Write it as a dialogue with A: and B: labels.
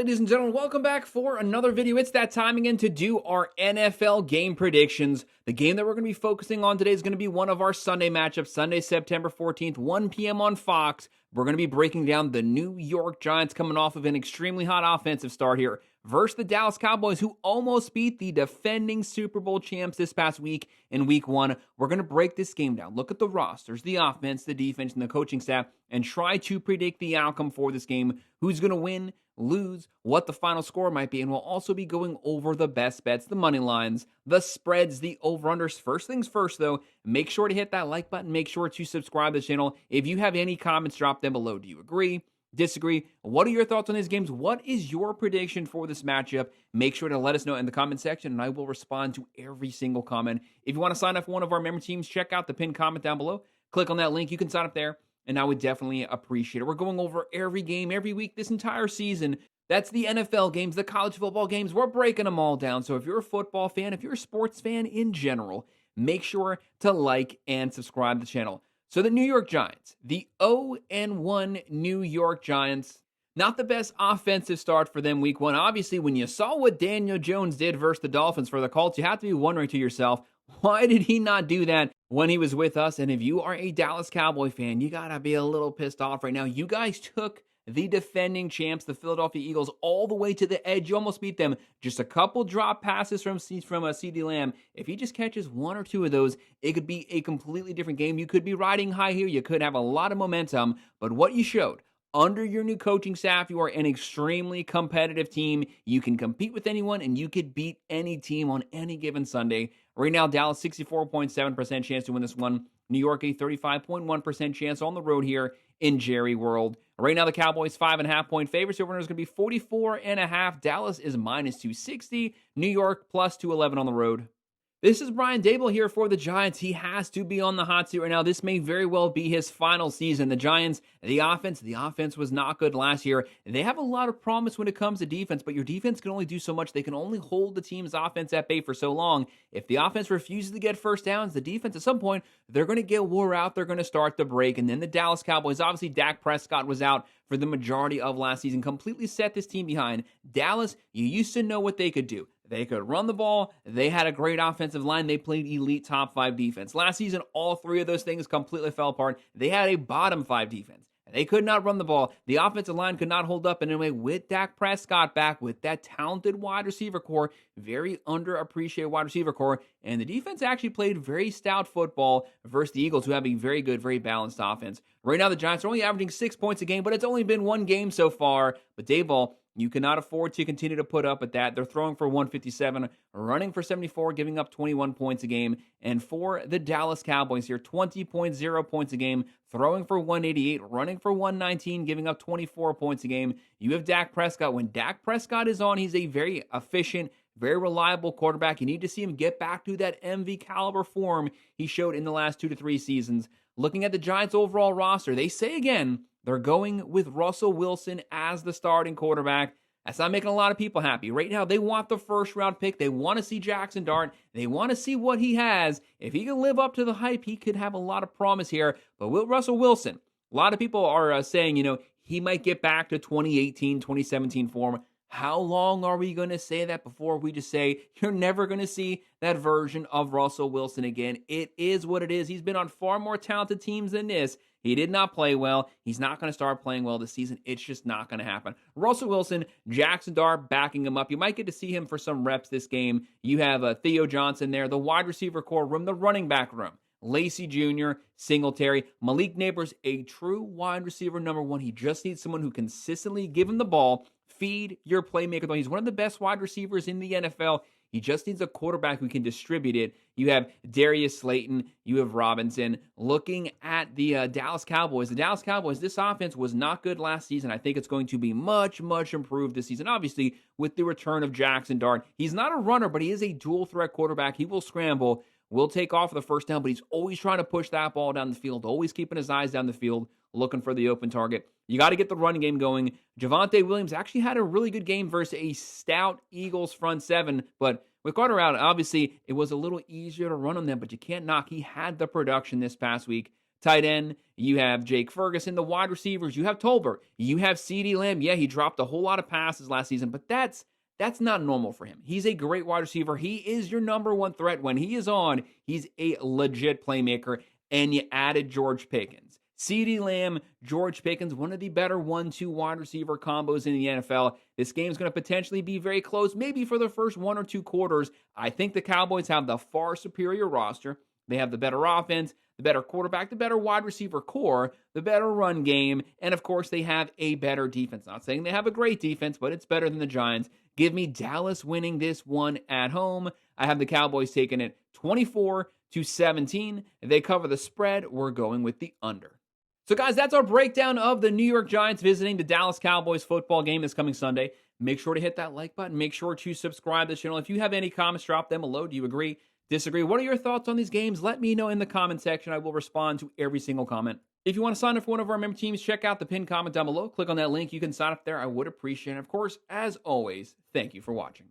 A: ladies and gentlemen, welcome back for another video. It's that time again to do our NFL game predictions. The game that we're going to be focusing on today is going to be one of our Sunday matchups, Sunday, September 14th, 1 p.m. on Fox. We're going to be breaking down the New York Giants coming off of an extremely hot offensive start here versus the Dallas Cowboys, who almost beat the defending Super Bowl champs this past week in Week 1. We're going to break this game down, look at the rosters, the offense, the defense, and the coaching staff, and try to predict the outcome for this game, who's going to win, lose, what the final score might be, and we'll also be going over the best bets, the money lines, the spreads, the over-unders. First things first, though, make sure to hit that like button. Make sure to subscribe to the channel. If you have any comments, drop them below. Do you agree? Disagree? What are your thoughts on these games? What is your prediction for this matchup? Make sure to let us know in the comment section, and I will respond to every single comment. If you want to sign up for one of our member teams, check out the pinned comment down below. Click on that link. You can sign up there, and I would definitely appreciate it. We're going over every game, every week, this entire season. That's the NFL games, the college football games. We're breaking them all down. So if you're a football fan, if you're a sports fan in general, make sure to like and subscribe to the channel. So the New York Giants, the 0-1 New York Giants, not the best offensive start for them Week 1. Obviously, when you saw what Daniel Jones did versus the Dolphins for the Colts, you have to be wondering to yourself, why did he not do that when he was with us? And if you are a Dallas Cowboy fan, you got to be a little pissed off right now. You guys took the defending champs, the Philadelphia Eagles, all the way to the edge. You almost beat them. Just a couple drop passes from CeeDee Lamb. If he just catches one or two of those, it could be a completely different game. You could be riding high here. You could have a lot of momentum. But what you showed, under your new coaching staff, you are an extremely competitive team. You can compete with anyone, and you could beat any team on any given Sunday. Right now, Dallas, 64.7% chance to win this one. New York, a 35.1% chance on the road here in Jerry World. Right now, the Cowboys, 5.5-point favorites. The over is going to be 44.5. Dallas is minus 260. New York, plus 211 on the road. This is Brian Daboll here for the Giants. He has to be on the hot seat right now. This may very well be his final season. The Giants, the offense was not good last year. They have a lot of promise when it comes to defense, but your defense can only do so much. They can only hold the team's offense at bay for so long. If the offense refuses to get first downs, the defense at some point, they're going to get wore out. They're going to start to break. And then the Dallas Cowboys, obviously Dak Prescott was out for the majority of last season, completely set this team behind. Dallas, you used to know what they could do. They could run the ball. They had a great offensive line. They played elite top 5 defense. Last season, all three of those things completely fell apart. They had a bottom 5 defense. They could not run the ball. The offensive line could not hold up. And anyway, with Dak Prescott back, with that talented wide receiver core, very underappreciated wide receiver core, and the defense actually played very stout football versus the Eagles, who have a very good, very balanced offense. Right now, the Giants are only averaging 6 points a game, but it's only been one game so far. But Daboll, you cannot afford to continue to put up with that. They're throwing for 157, running for 74, giving up 21 points a game. And for the Dallas Cowboys here, 20.0 points a game, throwing for 188, running for 119, giving up 24 points a game. You have Dak Prescott. When Dak Prescott is on, he's a very efficient, very reliable quarterback. You need to see him get back to that MV caliber form he showed in the last 2 to 3 seasons. Looking at the Giants' overall roster, they say again, they're going with Russell Wilson as the starting quarterback. That's not making a lot of people happy. Right now, they want the first-round pick. They want to see Jackson Dart. They want to see what he has. If he can live up to the hype, he could have a lot of promise here. But with Russell Wilson, a lot of people are saying, he might get back to 2018, 2017 form. How long are we going to say that before we just say, you're never going to see that version of Russell Wilson again? It is what it is. He's been on far more talented teams than this. He did not play well. He's not going to start playing well this season. It's just not going to happen. Russell Wilson, Jackson Dart backing him up. You might get to see him for some reps this game. You have Theo Johnson there, the wide receiver core room, the running back room. Lacey Jr., Singletary, Malik Neighbors, a true wide receiver number 1. He just needs someone who consistently give him the ball, feed your playmaker. He's one of the best wide receivers in the NFL. He just needs a quarterback who can distribute it. You have Darius Slayton. You have Robinson. Looking at the Dallas Cowboys, this offense was not good last season. I think it's going to be much, much improved this season. Obviously, with the return of Jackson Dart. He's not a runner, but he is a dual-threat quarterback. He will scramble, will take off for the first down, but he's always trying to push that ball down the field, always keeping his eyes down the field, looking for the open target. You got to get the running game going. Javonte Williams actually had a really good game versus a stout Eagles front seven, but with Carter out, obviously, it was a little easier to run on them, but you can't knock. He had the production this past week. Tight end, you have Jake Ferguson. The wide receivers, you have Tolbert. You have CeeDee Lamb. Yeah, he dropped a whole lot of passes last season, but that's not normal for him. He's a great wide receiver. He is your number one threat. When he is on, he's a legit playmaker. And you added George Pickens. CeeDee Lamb, George Pickens, one of the better 1-2 wide receiver combos in the NFL. This game's going to potentially be very close, maybe for the first 1 or 2 quarters. I think the Cowboys have the far superior roster. They have the better offense, the better quarterback, the better wide receiver core, the better run game, and of course they have a better defense. Not saying they have a great defense, but it's better than the Giants. Give me Dallas winning this one at home. I have the Cowboys taking it 24-17. If they cover the spread, we're going with the under. So guys, that's our breakdown of the New York Giants visiting the Dallas Cowboys football game this coming Sunday. Make sure to hit that like button. Make sure to subscribe to the channel. If you have any comments, drop them below. Do you agree? Disagree? What are your thoughts on these games? Let me know in the comment section. I will respond to every single comment. If you want to sign up for one of our member teams, check out the pinned comment down below. Click on that link. You can sign up there. I would appreciate it. Of course, as always, thank you for watching.